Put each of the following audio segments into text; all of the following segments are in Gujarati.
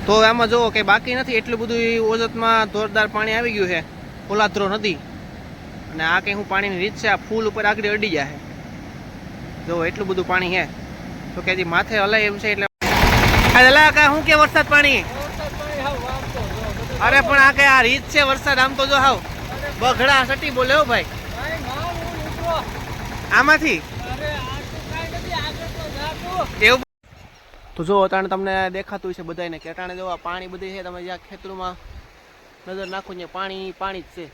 તો આમાં જુઓ કે બાકી નથી, એટલું બધું ઓજતમાં જોરદાર પાણી આવી ગયું છે, પોલાદ્રો નદી. અને આ કંઈ હું પાણીની રીત છે, આ ફૂલ ઉપર આગળ અડી જાય જો એટલું બધું પાણી છે. તો કે હજી માથે હલાય એમ છે. એટલે શું કે વરસાદ પાણી? અરે પણ આ કઈ આ રીત છે વરસાદ? આમ તો જો હાવ બગડા સટી બોલે હો ભાઈ આમાંથી એવું. તો જો અટાણે તમને દેખાતું છે બધાને કે અટાણે જો આ પાણી બધી છે, તમે જ્યાં ખેતરોમાં નજર નાખો ને પાણી પાણી જ છે,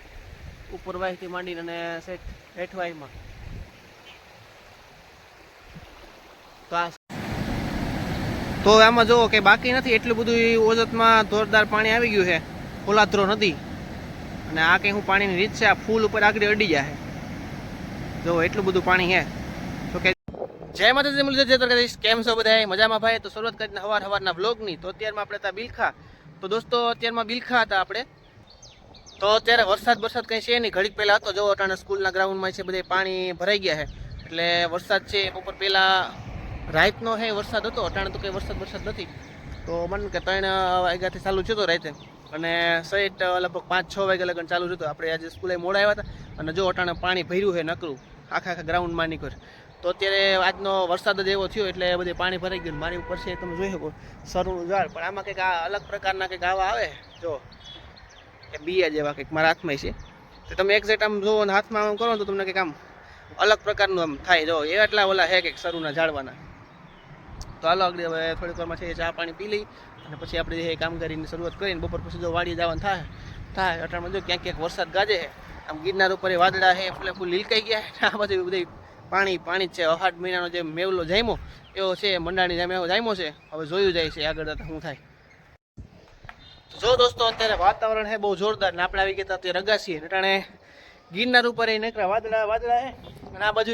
ઉપર વાયથી માંડીને અને સેઠ હેઠવાયમાં. તો આમાં જુઓ કે બાકી નથી, એટલું બધું ઓજતમાં જોરદાર પાણી આવી ગયું છે, પોલાદ્રો નદી. અને આ કંઈ હું પાણીની રીત છે, આ ફૂલ ઉપર આગળ અડી જાય જો એટલું બધું પાણી છે. તો કે જય માતાજી મુરલી જય દ્વારકાધીશ, કેમ છો બધા? મજામાં ભાઈ. તો શરૂઆત કરીને સવારના વ્લોગની. તો અત્યારમાં આપણે હતા બિલખા. તો દોસ્તો અત્યારમાં બિલખા હતા આપણે. તો અત્યારે વરસાદ કંઈ છે નહીં, ઘડીક પહેલાં હતો. જો અટાણે સ્કૂલના ગ્રાઉન્ડમાં છે બધે પાણી ભરાઈ ગયા છે, એટલે વરસાદ છે. બપોર પહેલાં રાતનો હે વરસાદ હતો, અટાણે તો કંઈ વરસાદ નથી. તો મને કે 3 વાગ્યાથી ચાલુ થયો રાતે, અને સહિત લગભગ 5-6 વાગ્યા લગન ચાલુ થયું. આપણે આજે સ્કૂલે મોડા આવ્યા હતા, અને જો અટાણે પાણી ભર્યું છે નકરું આખા ગ્રાઉન્ડમાં નીકળ. તો અત્યારે આજનો વરસાદ જ એવો થયો એટલે બધે પાણી ભરાઈ ગયું. મારી ઉપર છે તમે જોઈ શકો સરુનું ઝાડ, પણ આમાં કંઈક આ અલગ પ્રકારના કંઈક આવા આવે જો કે બિયા જેવા કંઈક મારા હાથમાં છે. તો તમે એક્ઝેક્ટ આમ જુઓ અને હાથમાં આમ કરો તો તમને કંઈક આમ અલગ પ્રકારનું આમ થાય. જો એ એટલા ઓલા હે કંઈક સરુના ઝાડવાના. તો હાલો આગળ હવે થોડીક વારમાં છે ચા પાણી પી લઈ, અને પછી આપણે જે કામગીરીની શરૂઆત કરીને બપોર પછી જો વાડી જવાનું થાય અટાણમાં જો ક્યાંક વરસાદ ગાજે છે. આમ ગિરનાર ઉપર વાદળા છે, ફૂલ લીલકાઈ ગયા. આ બધું બધી પાણી જ છે. 8 મહિનાનો જે મેવલો જામ્યો એવો છે, મંડાણી જેમ એવો જામ્યો છે. હવે જોયું જાય છે આગળ જતા શું થાય. જો દોસ્તો અત્યારે વાતાવરણ છે બહુ જોરદાર, ને આપણે આવી ગયા અત્યારે અગાસીએ. અટાણે ગિરનાર ઉપર એ નીકળ્યા વાદળા છે, અને આ બાજુ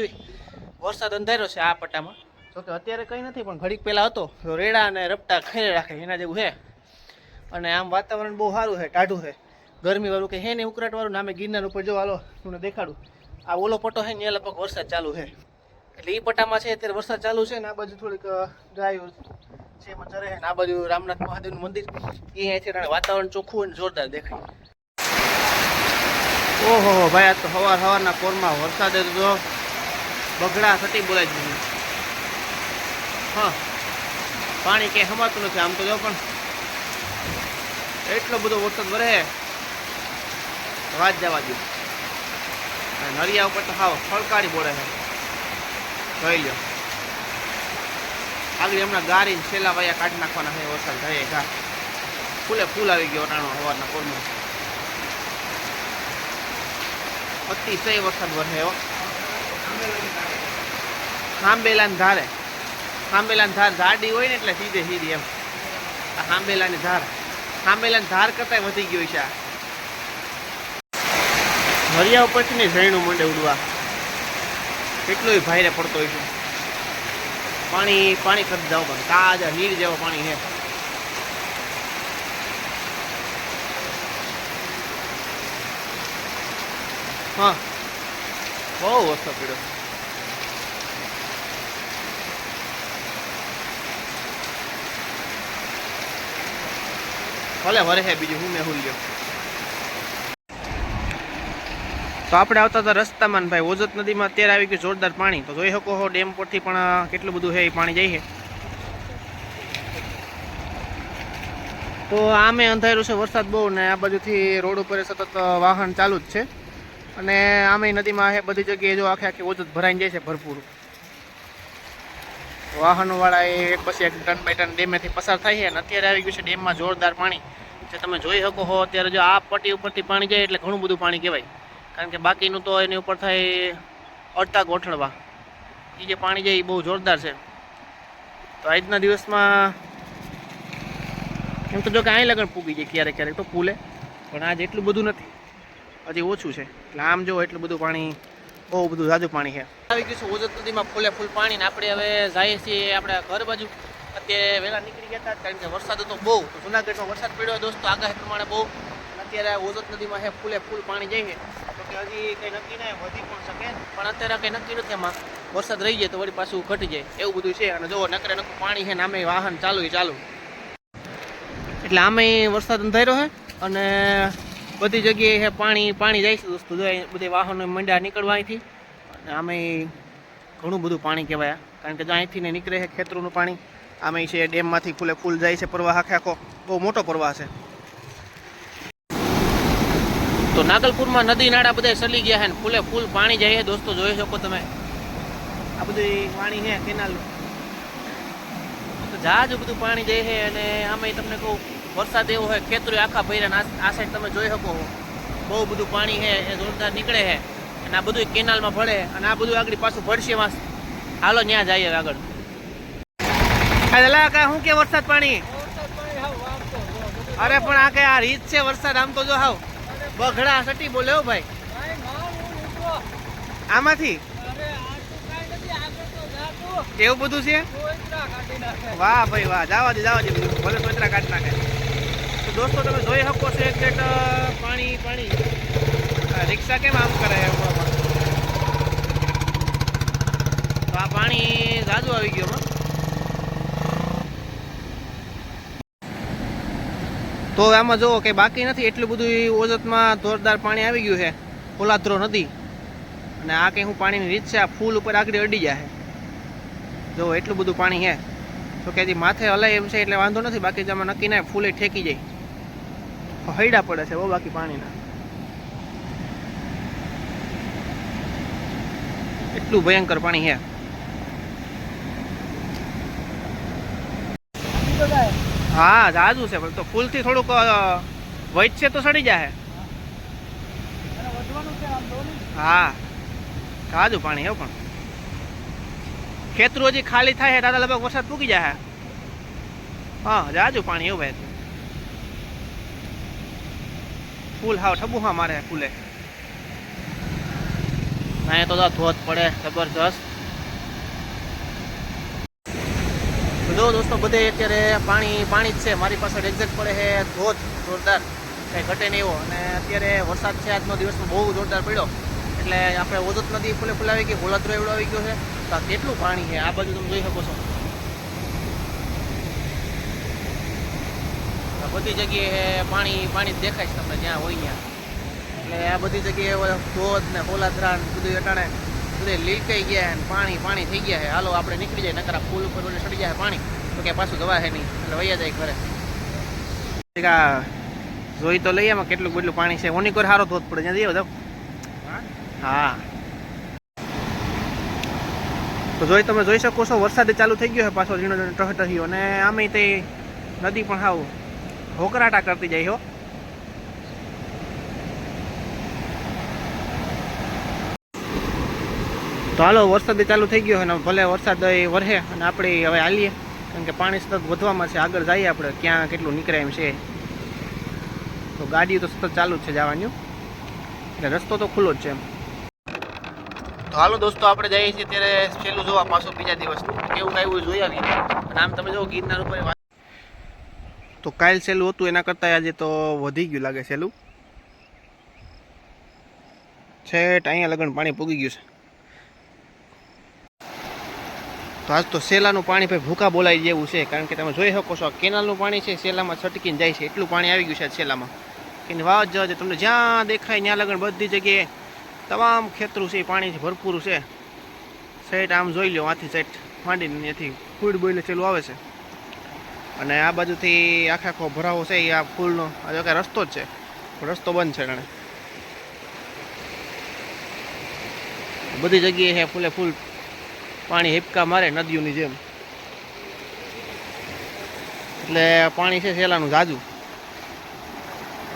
વરસાદ અંધાર્યો છે આ પટ્ટામાં. જોકે અત્યારે કંઈ નથી, પણ ઘડીક પહેલાં હતો તો રેડા અને રપટા ખેરે રાખે એના જેવું છે. અને આમ વાતાવરણ બહુ સારું છે, ટાઢું છે, ગરમીવાળું કે હે ને ઉકળાટવાળું. નામે ગિરનાર ઉપર જો હાલો તમને દેખાડું, આ ઓલો પટ્ટો છે ને એ લગભગ વરસાદ ચાલુ છે, એટલે એ પટ્ટામાં છે અત્યારે વરસાદ ચાલુ છે. ને આ બાજુ થોડીક ગાયો છે મજા રહે, ને આ બાજુ રામનાથ મહાદેવનું મંદિર એ અહીંથી વાતાવરણ ચોખ્ખું અને જોરદાર દેખાય. ઓહો ભાઈ, આ તો સવારના પોરમાં વરસાદે તો બગડા થતી બોલાય જ નહીં. હા, પાણી ક્યાંય સમાતું નથી આમ તો જો, પણ એટલો બધો વરસાદ વરે વાત જવા દો. નળિયા ઉપર તો હાવ ફળકારી બોલે છે, જોઈ લો. આગળ હમણાં ગારીને છેલ્લા વાયા કાઢી નાખવાના છે. વરસાદ થાય ઘા ફૂલ આવી ગયો અટાણો સવારના પોરમાં. અતિશય વરસાદ વરસે એવો. હાંબેલાની ધાર જાડી હોય ને એટલે સીધી એમ. આ હાંબેલાની ધાર કરતા વધી ગયું છે. આ નળિયા ઉપરથી ને ઝરણું મંડે ઉડવા, કેટલું ભાઈરે પડતો હોય છે. પાણી ખરી જાવ, પણ તાજા નીર જેવો પાણી છે. હા, બહુ વરસાદ પડ્યો. ભલે વરે છે બીજું હું મેં હુલ્યો. તો આપણે આવતા હતા રસ્તામાં ભાઈ ઓજત નદીમાં અત્યારે આવી ગયું જોરદાર પાણી. તો જોઈ શકો છો ડેમ પરથી પણ કેટલું બધું છે એ પાણી જાય છે. તો આમે અંધારું છે વરસાદ બહુ, ને આ બાજુથી રોડ ઉપર સતત વાહન ચાલુ જ છે. અને આમે નદીમાં છે બધી જગ્યાએ જો આખી ઓજત ભરાઈને જાય છે ભરપૂર. વાહનોવાળા એ એક પછી એક ટન બાય ટન ડેમેથી પસાર થાય છે. અને અત્યારે આવી ગયું છે ડેમમાં જોરદાર પાણી, જે તમે જોઈ શકો છો. અત્યારે જો આ પટ્ટી ઉપરથી પાણી જાય એટલે ઘણું બધું પાણી કહેવાય, કારણ કે બાકીનું તો એની ઉપર થાય અડધા ગોઠણવા. એ જે પાણી જાય એ બહુ જોરદાર છે. તો આજના દિવસમાં એમ તો જો કે અહીં લગન પૂગી જાય ક્યારેક તો પુલે, પણ આજે એટલું બધું નથી, હજી ઓછું છે. એટલે આમ જો એટલું બધું પાણી, બહુ બધું જાજુ પાણી છે. આવી ગયું છે ઓજત નદીમાં ફૂલ પાણી. ને આપણે હવે જઈએ છીએ આપણા ઘર બાજુ. અત્યારે વહેલા નીકળી ગયા હતા કારણ કે વરસાદ હતો બહુ. તો જુનાગઢમાં વરસાદ પડ્યો દોસ્તો આગાહી પ્રમાણે બહુ. અત્યારે ઓજત નદીમાં છે ફૂલ પાણી જાય છે. તો કે હજી કંઈ નક્કી નહીં, વધી પણ શકે, પણ અત્યારે કંઈ નક્કી નથી. એમાં વરસાદ રહી જાય તો વળી પાછું ઘટી જાય એવું બધું છે. અને જો નકરું પાણી છે, નામે વાહન ચાલુ. એટલે આમે વરસાદ અંધાર્યો છે અને બધી જગ્યાએ હે પાણી જાય છે દોસ્તો. જો બધી વાહનો મંડ્યા નીકળવા અહીંથી અને આમે ઘણું બધું પાણી કહેવાય, કારણ કે જો અહીંથી ને નીકળે છે ખેતરોનું પાણી. આમે છે ડેમમાંથી ફૂલ જાય છે પ્રવાહ, આખો બહુ મોટો પ્રવાહ છે. તો નાગલપુરમાં નદી નાળા બધા સલી ગયા છે ને ફૂલ પાણી જાય છે દોસ્તો. જોઈ શકો તમે આ બધું પાણી છે કેનાલનું, તો જાજુ બધું પાણી જાય છે. અને આમાં તમને કહું વરસાદ એવો હોય ખેતરો આખા ભર્યા, આ સાઈડ તમે જોઈ શકો બહુ બધું પાણી છે એ જોરદાર નીકળે છે અને આ બધું કેનાલમાં ભળે અને આ બધું આગળ પાછું ભરશે માં. હાલો ત્યાં જઈએ આગળ. શું કે વરસાદ પાણી? અરે પણ આ કે આ રીત છે વરસાદ, આમ તો જો હાવ બગડા સટી બોલે હો ભાઈ આમાંથી. એવું બધું છે? વાહ ભાઈ વાહ, જવા દે ભલે સોતરા કાઢી નાખે. તો દોસ્તો તમે જોઈ શકો છો એક્ઝેક્ટ પાણી. રિક્ષા કેમ આમ કરે? તો આ પાણી જાજુ આવી ગયું. તો આમાં જુઓ કે બાકી નથી, એટલું બધું ઓજતમાં જોરદાર પાણી આવી ગયું છે પોલાદ્રો નદી. અને આ કંઈ હું પાણીની રીત છે, આ ફૂલ ઉપર આગળ અડી જાય જો એટલું બધું પાણી છે. તો કે હજી માથે હલાય એમ છે એટલે વાંધો નથી, બાકી જેમાં નક્કી ના ફૂલે ઠેકી જાય, હૈડા પડે છે બહુ બાકી પાણીના. એટલું ભયંકર પાણી છે. હા જાજુ છે, તો ફૂલથી થોડુંક વૈટ છે તો સડી જાય. હા જાજુ પાણી હે, પણ ખેતરું હજી ખાલી થાય છે દાદા લગભગ વરસાદ પૂકી જાય. હા જાજુ પાણી એવું ભાઈ, ફૂલ હાવ ઠબુહા મારે ફૂલે. અહીંયા તો ધોધ પડે જબરજસ્ત. જો દોસ્તો બધે અત્યારે પાણી જ છે. મારી પાસે એક્ઝેક્ટ પડે છે ધોધ જોરદાર, કંઈ ઘટે નહીં એવો. અને અત્યારે વરસાદ છે આજનો દિવસમાં બહુ જોરદાર પડ્યો એટલે આપણે ઓજત નદી ફૂલે આવી ગઈ, પોલાદ્રો એવડો આવી ગયો છે. તો કેટલું પાણી છે આ બાજુ તમે જોઈ શકો છો. બધી જગ્યાએ પાણી દેખાય છે તમને જ્યાં હોય ત્યાં. એટલે આ બધી જગ્યાએ ધોધ ને પોલાદ્રા બધું અટાણે બધે લીલકાઈ ગયા ને પાણી થઈ ગયા છે. હાલો આપણે નીકળી જાય, નકર ફૂલ ઉપર બધે સડી જાય પાણી તો કે પાછું જવા છે નહીં, એટલે વૈયા જાય ઘરે. જોઈ તો લઈએ એમાં કેટલું બધું પાણી છે. ઓની કોઈ સારો ધોધ પડે ત્યાં જઈએ. હા તો તમે જોઈ શકો છો વરસાદ ચાલુ થઈ ગયો છે પાછો ઝીણો ટહટહ્યો. અને આમે તે નદી પણ હાવ હોકરાટા કરતી જાય હો. તો હાલો વરસાદ ચાલુ થઈ ગયો છે ને ભલે વરસાદ વરસે અને આપણે હવે હાલીએ, કારણ કે પાણી સતત વધવામાં છે. આગળ જઈએ આપણે ક્યાં કેટલું નીકળે એમ છે. તો ગાડીઓ તો સતત ચાલુ જ છે જવાનું, એટલે રસ્તો તો ખુલ્લો જ છે એમ. તો હાલો દોસ્તો આપણે જઈએ છીએ ત્યારે છેલ્લું જોવા પાછું બીજા દિવસનું કેવું આવ્યું જોઈ આવીએ. અને આમ તમે જો ગિરનાર ઉપર તો કાલ છેલ્લું હતું એના કરતાં આજે તો વધી ગયું લાગે છેલ્લું. છેટ અહીંયા લગન પાણી પૂગી ગયું છે. તો આજ તો સેલાનું પાણી ભાઈ ભૂકા બોલાઈ જેવું છે, કારણ કે તમે જોઈ શકો છો કેનાલનું પાણી છે સેલામાં છટકીને જાય છે. એટલું પાણી આવી ગયું છે સેલામાં કે વાત જવા. તમને જ્યાં દેખાય ત્યાં લગન બધી જગ્યાએ તમામ ખેતરું છે એ પાણીથી ભરપૂર છે. સાઈડ આમ જોઈ લો, આથી સાઈડ માંડીને ત્યાંથી ફૂડ બોઈલે છેલ્લું આવે છે. અને આ બાજુથી આખો ભરાવો છે એ આ ફૂલનો આ જો કે રસ્તો જ છે, રસ્તો બંધ છે. જાણે બધી જગ્યાએ છે ફૂલે ફૂલ પાણી હિપકા મારે નદીઓની જેમ. એટલે પાણી છે સેલાનું જાજુ,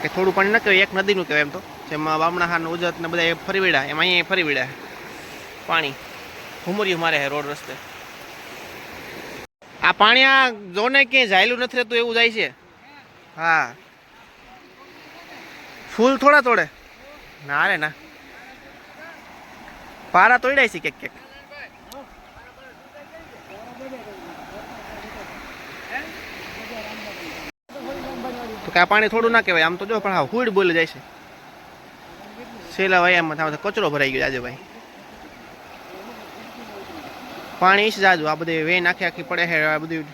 કે થોડું પાણી ન કહેવાય, એક નદીનું કહેવાય એમ તો. જેમાં બામણાહાન ઉજત ને બધા ફરી વળ્યા, એમાં અહીંયા ફરી વળ્યા પાણી ઘુમરિયું મારે છે રોડ રસ્તે. આ પાણી આ જોને ક્યાંય જાયેલું નથી રહેતું એવું જાય છે. હા ફૂલ થોડા તોડે ના રે ના, પારા તોડાય છે ક્યાંક ક્યાંક. તો કે આ પાણી થોડું ના કહેવાય આમ તો જો, પણ હા હુડ બોલે જાય છે. સેલા વયામાં કચરો ભરાઈ ગયો આજે ભાઈ. પાણી છે જાજુ, આ બધી વેન આખી પડે છે. આ બધું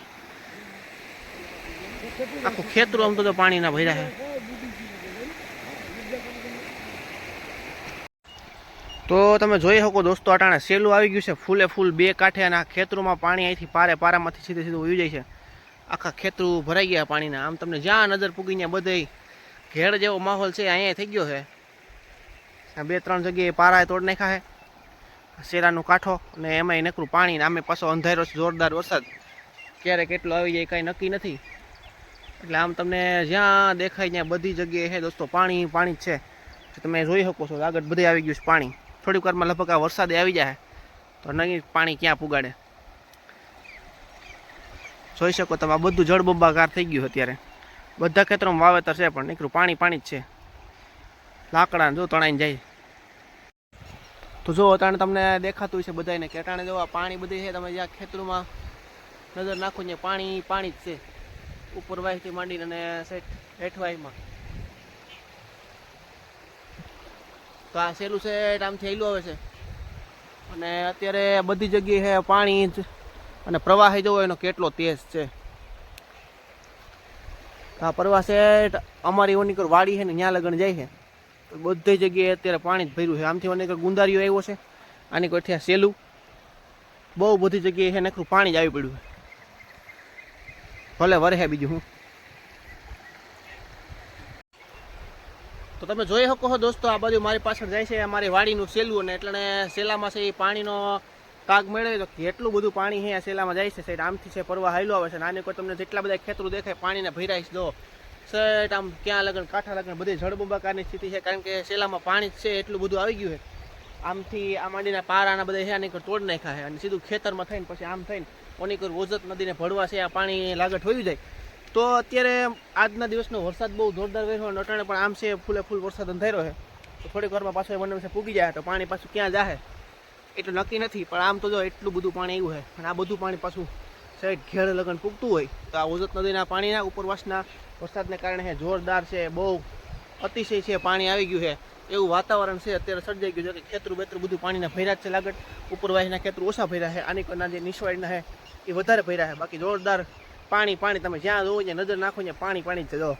આખું ખેતરું આમ તો પાણીના ભર્યા છે. તો તમે જોઈ શકો દોસ્તો, અટાણે સેલું આવી ગયું છે ફૂલે ફૂલ બે કાંઠે, અને આ ખેતરોમાં પાણી અહીંથી પારામાંથી સીધે સીધું વયું જાય છે. આખા ખેતરું ભરાઈ ગયા પાણીના. આમ તમને જ્યાં નજર પૂગી ત્યાં બધે ઘેડ જેવો માહોલ છે અહીંયા થઈ ગયો છે. આ 2-3 જગ્યાએ પારાએ તોડ નાખ્યા છે, શેરાનો કાંઠો, અને એમાંય નકરું પાણી. ને આમે પાછો અંધારો છે, જોરદાર વરસાદ ક્યારે કેટલો આવી જાય કાંઈ નક્કી નથી. એટલે આમ તમને જ્યાં દેખાય ત્યાં બધી જગ્યાએ છે દોસ્તો પાણી પાણી જ છે. તમે જોઈ શકો છો આગળ બધે આવી ગયું છે પાણી. થોડીક વારમાં લગભગ આ વરસાદે આવી જાય તો નહીં પાણી ક્યાં પુગાડે. જોઈ શકો તમે, આ બધું જળબંબાકાર થઈ ગયું અત્યારે. બધા ખેતરોમાં વાવેતર છે પણ નીકળું પાણી પાણી જ છે. લાકડા જો તણાઈને જાય. તો જો અટાણે તમને દેખાતું છે બધાને કે અટાણે જો આ પાણી બધી છે, તમે જ્યાં ખેતરોમાં નજર નાખો ત્યાં પાણી પાણી જ છે. ઉપર વાયથી માંડીને અને હેઠવાયમાં. તો આ સેલું સેટ આમથી હેલું આવે છે, અને અત્યારે બધી જગ્યાએ છે પાણી જ. અને પ્રવાહ જોવો એનો કેટલો તેજ છે. આ પ્રવાહ સેટ અમારી ઓનીકર વાડી છે ને ત્યાં લગન જાય છે. બધી જગ્યાએ અત્યારે પાણી જ ભર્યું છે. આમથી ઓનીકર ગુંદારીઓ આવ્યો છે, આની કોઈથી આ સેલું બહુ બધી જગ્યાએ છે નકરું પાણી જ આવી પડ્યું છે. ભલે વરહે બીજું હું. તો તમે જોઈ શકો છો દોસ્તો, આ બાજુ મારી પાછળ જાય છે અમારી વાડીનું સેલું, અને એટલે સેલામાં છે એ પાણીનો કાગ મેળવે તો કેટલું બધું પાણી છે આ સેલામાં જાય છે. સાઈડ આમથી છે પરવા હાયલો આવે છે, અને આને કોઈ તમને જેટલા બધા ખેતરું દેખાય પાણીને ભરાય છે. જો સેટ આમ ક્યાં લગન કાંઠા લગન બધી જળબંબાકારની સ્થિતિ છે, કારણ કે સેલામાં પાણી જ છે એટલું બધું આવી ગયું છે. આમથી આ માંડીના પારાના બધા છે આની તોડ નાખ્યા છે, અને સીધું ખેતરમાં થઈને પછી આમ થઈને ઓનીકર ઓજત નદીને ભળવા છે આ પાણી લાગત હોયું જાય. તો અત્યારે આજના દિવસનો વરસાદ બહુ જોરદાર રહ્યો, અને અટાણે પણ આમ છે ફૂલે ફૂલ વરસાદ અંધાર્યો છે. તો થોડીક વારમાં પાછો વન પૂગી જાય તો પાણી પાછું ક્યાં જાહે એટલું નક્કી નથી. પણ આમ તો જો એટલું બધું પાણી આવ્યું છે, અને આ બધું પાણી પાછું સાઈડ ઘેડ લગન પૂગતું હોય તો આ ઓજત નદીના પાણીના ઉપરવાસના વરસાદને કારણે છે જોરદાર છે, બહુ અતિશય છે પાણી આવી ગયું છે એવું વાતાવરણ છે અત્યારે સર્જાઈ ગયું છે. કે ખેતરું બેતરું બધું પાણીના ભર્યા જ છે લાગત. ઉપરવાસના ખેતરું ઓછા ભર્યા છે, આની કોના જે નીચવાડીના છે એ વધારે ભર્યા છે. બાકી જોરદાર પાણી પાણી. તમે જ્યાં જોવો ત્યાં નજર નાખો ત્યાં પાણી પાણી જ છે. જો